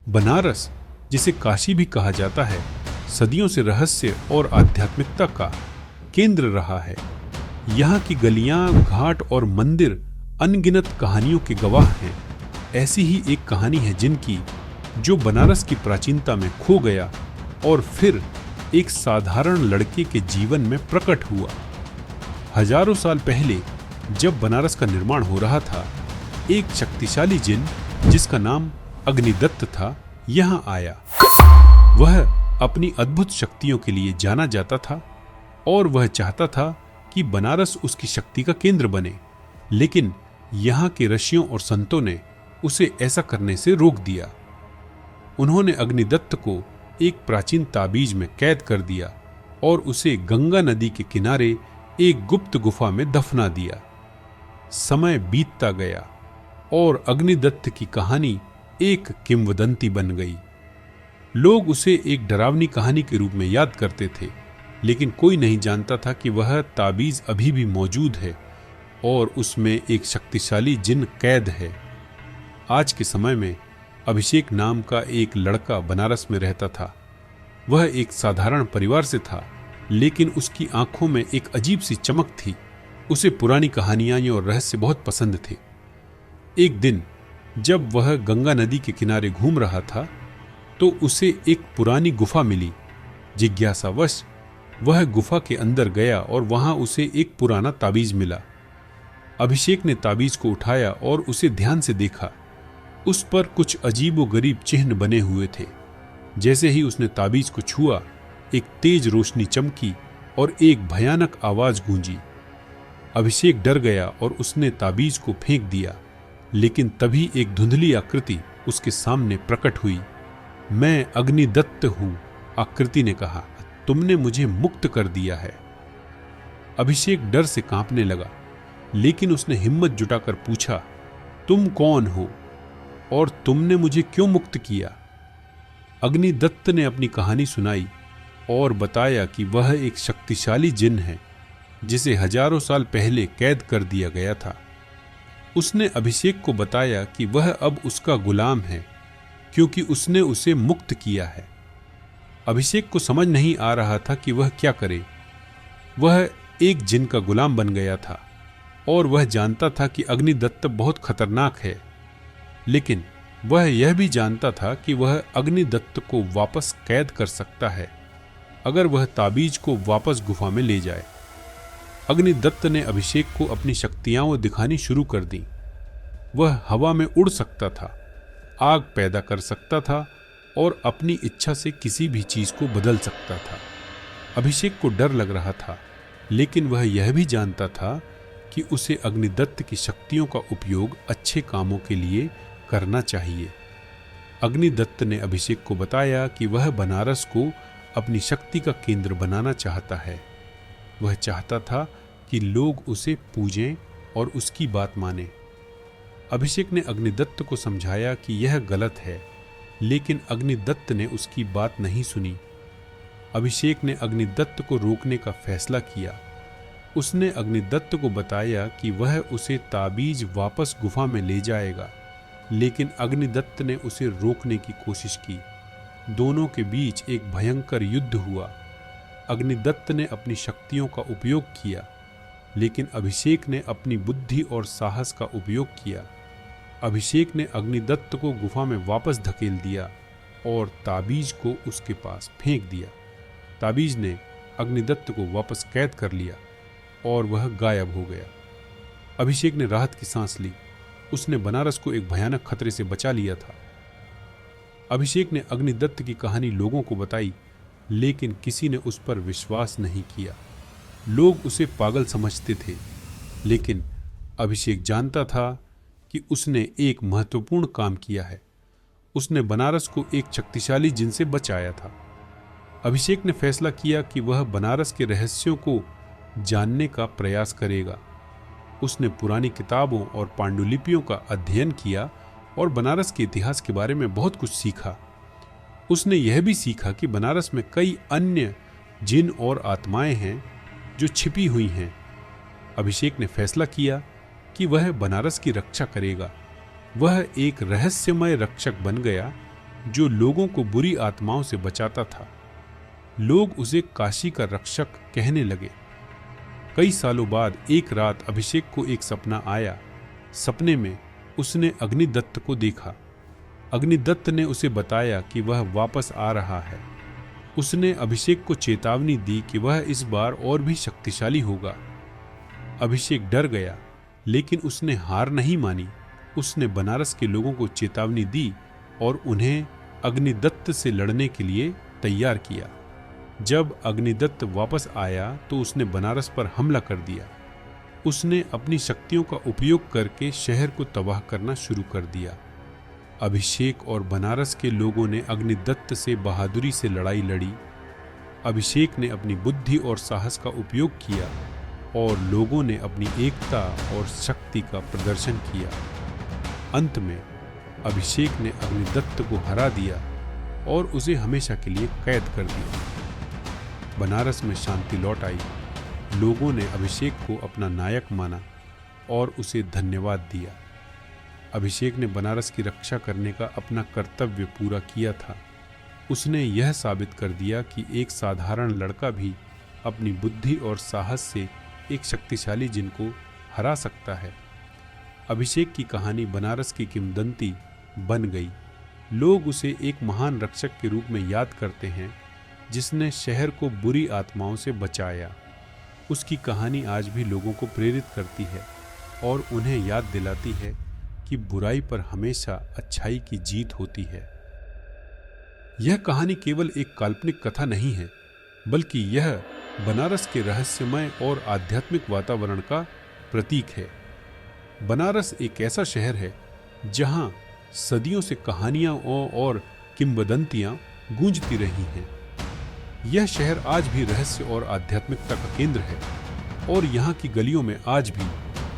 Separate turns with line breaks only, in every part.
बनारस, जिसे काशी भी कहा जाता है, सदियों से रहस्य और आध्यात्मिकता का केंद्र रहा है। यहाँ की गलियां, घाट और मंदिर अनगिनत कहानियों के गवाह हैं। ऐसी ही एक कहानी है जिनकी, जो बनारस की प्राचीनता में खो गया और फिर एक साधारण लड़के के जीवन में प्रकट हुआ। हजारों साल पहले जब बनारस का निर्माण हो रहा था, एक शक्तिशाली जिन जिसका नाम अग्निदत्त था, यहाँ आया। वह अपनी अद्भुत शक्तियों के लिए जाना जाता था और वह चाहता था कि बनारस उसकी शक्ति का केंद्र बने, लेकिन यहाँ के ऋषियों और संतों ने उसे ऐसा करने से रोक दिया। उन्होंने अग्निदत्त को एक प्राचीन ताबीज में कैद कर दिया और उसे गंगा नदी के किनारे एक गुप्त गुफा में दफना दिया। समय बीतता गया और अग्निदत्त की कहानी एक किंवदंती बन गई। लोग उसे एक डरावनी कहानी के रूप में याद करते थे, लेकिन कोई नहीं जानता था कि वह ताबीज अभी भी मौजूद है और उसमें एक शक्तिशाली जिन कैद है। आज के समय में अभिषेक नाम का एक लड़का बनारस में रहता था। वह एक साधारण परिवार से था, लेकिन उसकी आंखों में एक अजीब सी चमक थी। उसे पुरानी कहानियां और रहस्य बहुत पसंद थे। एक दिन जब वह गंगा नदी के किनारे घूम रहा था, तो उसे एक पुरानी गुफा मिली। जिज्ञासावश वह गुफा के अंदर गया और वहां उसे एक पुराना ताबीज मिला। अभिषेक ने ताबीज को उठाया और उसे ध्यान से देखा। उस पर कुछ अजीबोगरीब चिन्ह बने हुए थे। जैसे ही उसने ताबीज को छुआ, एक तेज रोशनी चमकी और एक भयानक आवाज गूंजी। अभिषेक डर गया और उसने ताबीज को फेंक दिया, लेकिन तभी एक धुंधली आकृति उसके सामने प्रकट हुई। मैं अग्निदत्त हूं, आकृति ने कहा। तुमने मुझे मुक्त कर दिया है। अभिषेक डर से कांपने लगा, लेकिन उसने हिम्मत जुटाकर पूछा, तुम कौन हो और तुमने मुझे क्यों मुक्त किया? अग्निदत्त ने अपनी कहानी सुनाई और बताया कि वह एक शक्तिशाली जिन है जिसे हजारों साल पहले कैद कर दिया गया था। उसने अभिषेक को बताया कि वह अब उसका गुलाम है, क्योंकि उसने उसे मुक्त किया है। अभिषेक को समझ नहीं आ रहा था कि वह क्या करे। वह एक जिन का गुलाम बन गया था और वह जानता था कि अग्निदत्त बहुत खतरनाक है, लेकिन वह यह भी जानता था कि वह अग्निदत्त को वापस कैद कर सकता है अगर वह ताबीज को वापस गुफा में ले जाए। अग्निदत्त ने अभिषेक को अपनी शक्तियां दिखानी शुरू कर दी। वह हवा में उड़ सकता था, आग पैदा कर सकता था और अपनी इच्छा से किसी भी चीज को बदल सकता था। अभिषेक को डर लग रहा था, लेकिन वह यह भी जानता था कि उसे अग्निदत्त की शक्तियों का उपयोग अच्छे कामों के लिए करना चाहिए। अग्निदत्त ने अभिषेक को बताया कि वह बनारस को अपनी शक्ति का केंद्र बनाना चाहता है। वह चाहता था कि लोग उसे पूजें और उसकी बात मानें। अभिषेक ने अग्निदत्त को समझाया कि यह गलत है, लेकिन अग्निदत्त ने उसकी बात नहीं सुनी। अभिषेक ने अग्निदत्त को रोकने का फैसला किया। उसने अग्निदत्त को बताया कि वह उसे ताबीज वापस गुफा में ले जाएगा, लेकिन अग्निदत्त ने उसे रोकने की कोशिश की। दोनों के बीच एक भयंकर युद्ध हुआ। अग्निदत्त ने अपनी शक्तियों का उपयोग किया, लेकिन अभिषेक ने अपनी बुद्धि और साहस का उपयोग किया। अभिषेक ने अग्निदत्त को गुफा में वापस धकेल दिया और ताबीज को उसके पास फेंक दिया। ताबीज ने अग्निदत्त को वापस कैद कर लिया और वह गायब हो गया। अभिषेक ने राहत की सांस ली। उसने बनारस को एक भयानक खतरे से बचा लिया था। अभिषेक ने अग्निदत्त की कहानी लोगों को बताई, लेकिन किसी ने उस पर विश्वास नहीं किया। लोग उसे पागल समझते थे, लेकिन अभिषेक जानता था कि उसने एक महत्वपूर्ण काम किया है। उसने बनारस को एक शक्तिशाली जिन से बचाया था। अभिषेक ने फैसला किया कि वह बनारस के रहस्यों को जानने का प्रयास करेगा। उसने पुरानी किताबों और पांडुलिपियों का अध्ययन किया और बनारस के इतिहास के बारे में बहुत कुछ सीखा। उसने यह भी सीखा कि बनारस में कई अन्य जिन और आत्माएं हैं जो छिपी हुई हैं। अभिषेक ने फैसला किया कि वह बनारस की रक्षा करेगा। वह एक रहस्यमय रक्षक बन गया जो लोगों को बुरी आत्माओं से बचाता था। लोग उसे काशी का रक्षक कहने लगे। कई सालों बाद एक रात अभिषेक को एक सपना आया। सपने में उसने अग्निदत्त को देखा। अग्निदत्त ने उसे बताया कि वह वापस आ रहा है। उसने अभिषेक को चेतावनी दी कि वह इस बार और भी शक्तिशाली होगा। अभिषेक डर गया, लेकिन उसने हार नहीं मानी। उसने बनारस के लोगों को चेतावनी दी और उन्हें अग्निदत्त से लड़ने के लिए तैयार किया। जब अग्निदत्त वापस आया तो उसने बनारस पर हमला कर दिया। उसने अपनी शक्तियों का उपयोग करके शहर को तबाह करना शुरू कर दिया। अभिषेक और बनारस के लोगों ने अग्निदत्त से बहादुरी से लड़ाई लड़ी। अभिषेक ने अपनी बुद्धि और साहस का उपयोग किया और लोगों ने अपनी एकता और शक्ति का प्रदर्शन किया। अंत में अभिषेक ने अग्निदत्त को हरा दिया और उसे हमेशा के लिए कैद कर दिया। बनारस में शांति लौट आई। लोगों ने अभिषेक को अपना नायक माना और उसे धन्यवाद दिया। अभिषेक ने बनारस की रक्षा करने का अपना कर्तव्य पूरा किया था। उसने यह साबित कर दिया कि एक साधारण लड़का भी अपनी बुद्धि और साहस से एक शक्तिशाली जिन को हरा सकता है। अभिषेक की कहानी बनारस की किंवदंती बन गई। लोग उसे एक महान रक्षक के रूप में याद करते हैं, जिसने शहर को बुरी आत्माओं से बचाया। उसकी कहानी आज भी लोगों को प्रेरित करती है और उन्हें याद दिलाती है कि बुराई पर हमेशा अच्छाई की जीत होती है। यह कहानी केवल एक काल्पनिक कथा नहीं है, बल्कि यह बनारस के रहस्यमय और आध्यात्मिक वातावरण का प्रतीक है। बनारस एक ऐसा शहर है जहां सदियों से कहानियां और किंवदंतियां गूंजती रही हैं। यह शहर आज भी रहस्य और आध्यात्मिकता का केंद्र है और यहाँ की गलियों में आज भी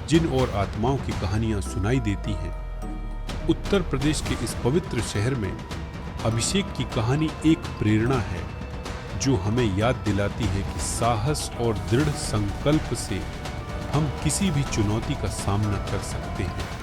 जिन और आत्माओं की कहानियां सुनाई देती हैं। उत्तर प्रदेश के इस पवित्र शहर में अभिषेक की कहानी एक प्रेरणा है, जो हमें याद दिलाती है कि साहस और दृढ़ संकल्प से हम किसी भी चुनौती का सामना कर सकते हैं।